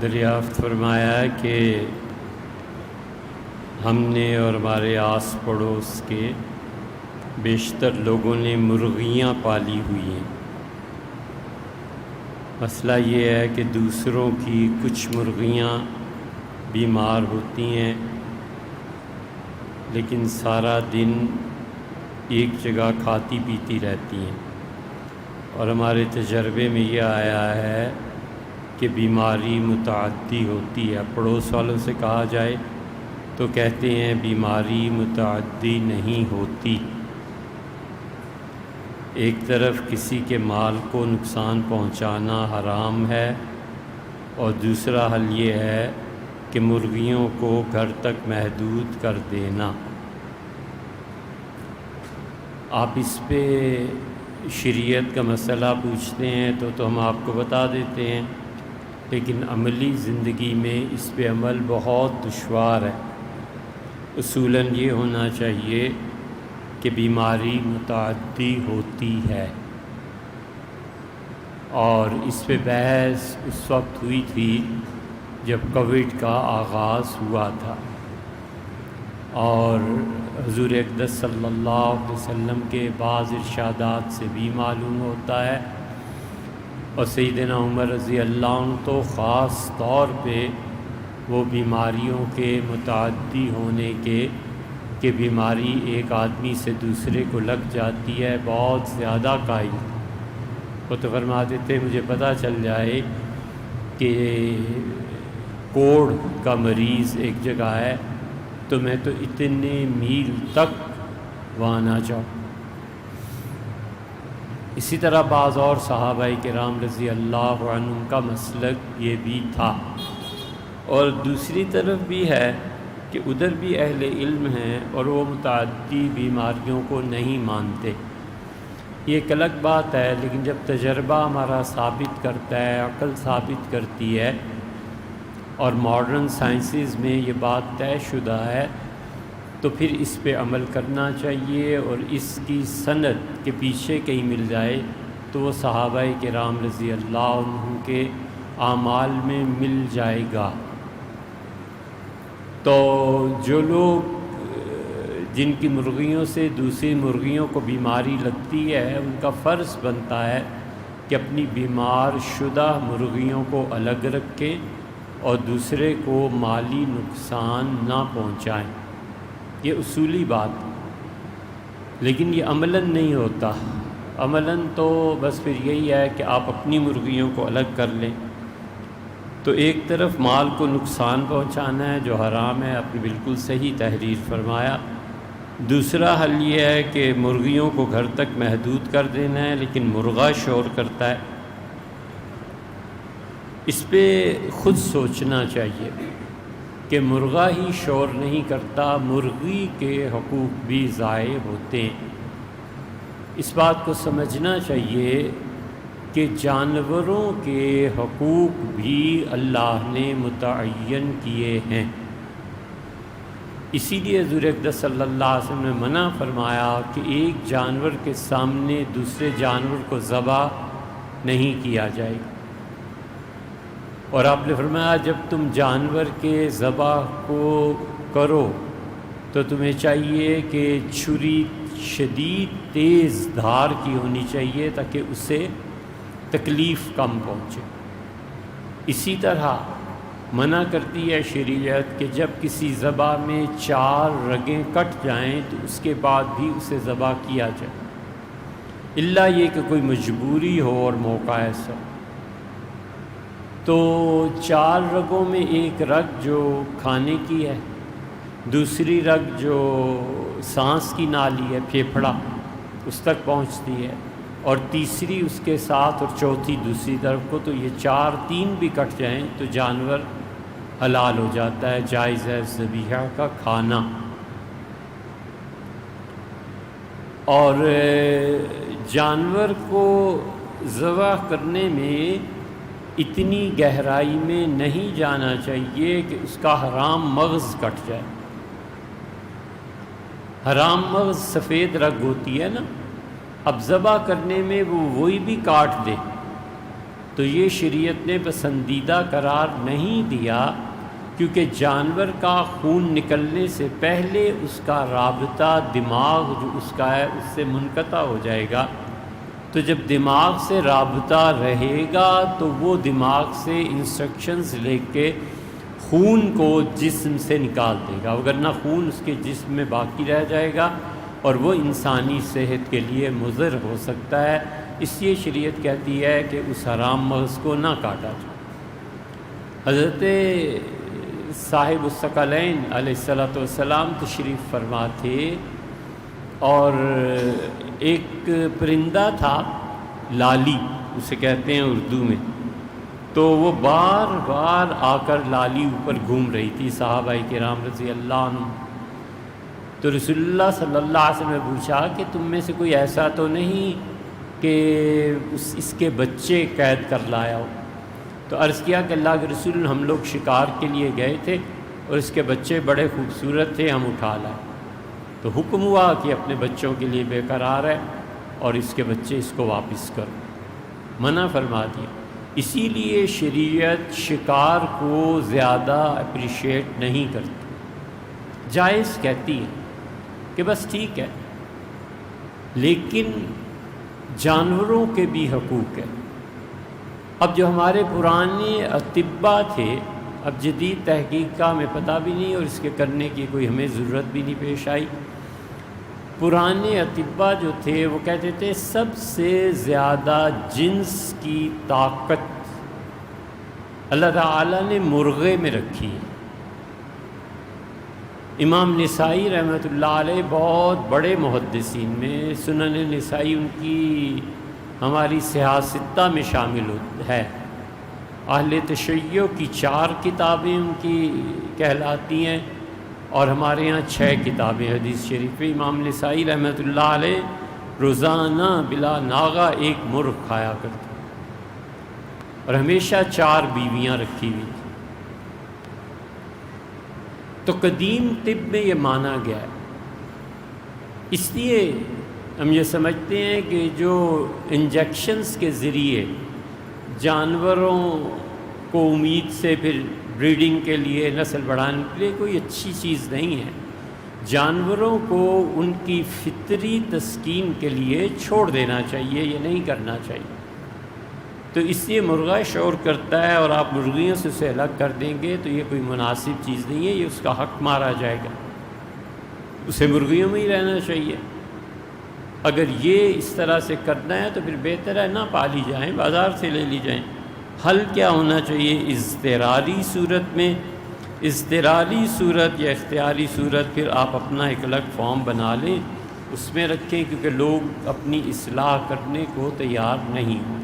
دریافت فرمایا کہ ہم نے اور ہمارے آس پڑوس کے بیشتر لوگوں نے مرغیاں پالی ہوئی ہیں۔ مسئلہ یہ ہے کہ دوسروں کی کچھ مرغیاں بیمار ہوتی ہیں، لیکن سارا دن ایک جگہ کھاتی پیتی رہتی ہیں، اور ہمارے تجربے میں یہ آیا ہے کہ بیماری متعدی ہوتی ہے۔ پڑوس والوں سے کہا جائے تو کہتے ہیں بیماری متعدی نہیں ہوتی۔ ایک طرف کسی کے مال کو نقصان پہنچانا حرام ہے، اور دوسرا حل یہ ہے کہ مرغیوں کو گھر تک محدود کر دینا۔ آپ اس پہ شریعت کا مسئلہ پوچھتے ہیں تو ہم آپ کو بتا دیتے ہیں، لیکن عملی زندگی میں اس پہ عمل بہت دشوار ہے۔ اصولاً یہ ہونا چاہیے کہ بیماری متعدی ہوتی ہے، اور اس پہ بحث اس وقت ہوئی تھی جب کووڈ کا آغاز ہوا تھا، اور حضور اقدس صلی اللہ علیہ وسلم کے بعض ارشادات سے بھی معلوم ہوتا ہے، اور سیدنا عمر رضی اللہ عنہ تو خاص طور پہ وہ بیماریوں کے متعدی ہونے کے کہ بیماری ایک آدمی سے دوسرے کو لگ جاتی ہے بہت زیادہ قائل۔ وہ تو فرما دیتے مجھے پتہ چل جائے کہ کوڑ کا مریض ایک جگہ ہے تو میں تو اتنے میل تک وہاں نہ جاؤں۔ اسی طرح بعض اور صحابہ کرام رضی اللہ عنہم کا مسلک یہ بھی تھا، اور دوسری طرف بھی ہے کہ ادھر بھی اہل علم ہیں اور وہ متعدی بیماریوں کو نہیں مانتے۔ یہ ایک الگ بات ہے، لیکن جب تجربہ ہمارا ثابت کرتا ہے، عقل ثابت کرتی ہے، اور ماڈرن سائنسز میں یہ بات طے شدہ ہے، تو پھر اس پہ عمل کرنا چاہیے، اور اس کی سند کے پیچھے کہیں مل جائے تو وہ صحابہ کرام رضی اللہ عنہ کے اعمال میں مل جائے گا۔ تو جو لوگ جن کی مرغیوں سے دوسری مرغیوں کو بیماری لگتی ہے، ان کا فرض بنتا ہے کہ اپنی بیمار شدہ مرغیوں کو الگ رکھیں اور دوسرے کو مالی نقصان نہ پہنچائیں۔ یہ اصولی بات ہے، لیکن یہ عملاً نہیں ہوتا۔ عملاً تو بس پھر یہی ہے کہ آپ اپنی مرغیوں کو الگ کر لیں، تو ایک طرف مال کو نقصان پہنچانا ہے جو حرام ہے، آپ نے بالکل صحیح تحریر فرمایا۔ دوسرا حل یہ ہے کہ مرغیوں کو گھر تک محدود کر دینا ہے، لیکن مرغہ شور کرتا ہے، اس پہ خود سوچنا چاہیے کہ مرغہ ہی شور نہیں کرتا، مرغی کے حقوق بھی ضائع ہوتے ہیں۔ اس بات کو سمجھنا چاہیے کہ جانوروں کے حقوق بھی اللہ نے متعین کیے ہیں، اسی لیے حضور اقدس صلی اللہ علیہ وسلم نے منع فرمایا کہ ایک جانور کے سامنے دوسرے جانور کو ذبح نہیں کیا جائے، اور آپ نے فرمایا جب تم جانور کے ذبح کو کرو تو تمہیں چاہیے کہ چھری شدید تیز دھار کی ہونی چاہیے تاکہ اسے تکلیف کم پہنچے۔ اسی طرح منع کرتی ہے شریعت کہ جب کسی ذبح میں 4 رگیں کٹ جائیں تو اس کے بعد بھی اسے ذبح کیا جائے، الا یہ کہ کوئی مجبوری ہو اور موقع ایسا۔ تو 4 رگوں میں ایک رگ جو کھانے کی ہے، دوسری رگ جو سانس کی نالی ہے، پھیپھڑا، اس تک پہنچتی ہے، اور تیسری اس کے ساتھ، اور چوتھی دوسری طرف کو، تو یہ 3 بھی کٹ جائیں تو جانور حلال ہو جاتا ہے، جائز ہے ذبیحہ کا کھانا۔ اور جانور کو ذبح کرنے میں اتنی گہرائی میں نہیں جانا چاہیے کہ اس کا حرام مغز کٹ جائے۔ حرام مغز سفید رگ ہوتی ہے نا، اب ذبح کرنے میں وہ وہی بھی کاٹ دے تو یہ شریعت نے پسندیدہ قرار نہیں دیا، کیونکہ جانور کا خون نکلنے سے پہلے اس کا رابطہ دماغ جو اس کا ہے اس سے منقطع ہو جائے گا۔ تو جب دماغ سے رابطہ رہے گا تو وہ دماغ سے انسٹرکشنز لے کے خون کو جسم سے نکال دے گا، ورنہ خون اس کے جسم میں باقی رہ جائے گا اور وہ انسانی صحت کے لیے مضر ہو سکتا ہے۔ اس لیے شریعت کہتی ہے کہ اس حرام مغز کو نہ کاٹا جائے۔ حضرت صاحب الثقلین علیہ السلام تشریف فرما تھے، اور ایک پرندہ تھا لالی اسے کہتے ہیں اردو میں، تو وہ بار بار آ کر لالی اوپر گھوم رہی تھی، صحابہ کرام رضی اللہ عنہ۔ تو رسول اللہ صلی اللہ علیہ وسلم نے پوچھا کہ تم میں سے کوئی ایسا تو نہیں کہ اس کے بچے قید کر لایا ہو؟ تو عرض کیا کہ اللہ کے رسول، ہم لوگ شکار کے لیے گئے تھے اور اس کے بچے بڑے خوبصورت تھے، ہم اٹھا لائے۔ تو حکم ہوا کہ اپنے بچوں کے لیے بے قرار ہے اور اس کے بچے اس کو واپس کرو، منع فرما دیا۔ اسی لیے شریعت شکار کو زیادہ اپریشیٹ نہیں کرتی، جائز کہتی ہے کہ بس ٹھیک ہے، لیکن جانوروں کے بھی حقوق ہیں۔ اب جو ہمارے پرانے اطباء تھے، اب جدید تحقیق کا ہمیں پتہ بھی نہیں اور اس کے کرنے کی کوئی ہمیں ضرورت بھی نہیں پیش آئی۔ پرانے اطباء جو تھے وہ کہتے تھے سب سے زیادہ جنس کی طاقت اللہ تعالیٰ نے مرغے میں رکھی ہے۔ امام نسائی رحمۃ اللہ علیہ بہت بڑے محدثین میں، سنن نسائی ان کی ہماری صحاح ستہ میں شامل ہے۔ اہل تشیع کی 4 کتابیں ان کی کہلاتی ہیں، اور ہمارے ہاں 6 کتابیں حدیث شریف۔ امام نسائی رحمۃ اللہ علیہ روزانہ بلا ناغہ ایک مرغ کھایا کرتے، اور ہمیشہ 4 بیویاں رکھی ہوئی تھیں۔ تو قدیم طب میں یہ مانا گیا ہے، اس لیے ہم یہ سمجھتے ہیں کہ جو انجیکشنز کے ذریعے جانوروں کو امید سے پھر بریڈنگ کے لیے، نسل بڑھانے کے لیے کوئی اچھی چیز نہیں ہے۔ جانوروں کو ان کی فطری تسکین کے لیے چھوڑ دینا چاہیے، یہ نہیں کرنا چاہیے۔ تو اس لیے مرغہ شور کرتا ہے اور آپ مرغیوں سے اسے الگ کر دیں گے تو یہ کوئی مناسب چیز نہیں ہے، یہ اس کا حق مارا جائے گا، اسے مرغیوں میں ہی رہنا چاہیے۔ اگر یہ اس طرح سے کرنا ہے تو پھر بہتر ہے نہ پالی جائیں، بازار سے لے لی جائیں۔ حل کیا ہونا چاہیے؟ اضطراری صورت میں، اضطراری صورت یا اختیاری صورت، پھر آپ اپنا ایک الگ فارم بنا لیں، اس میں رکھیں، کیونکہ لوگ اپنی اصلاح کرنے کو تیار نہیں ہوں۔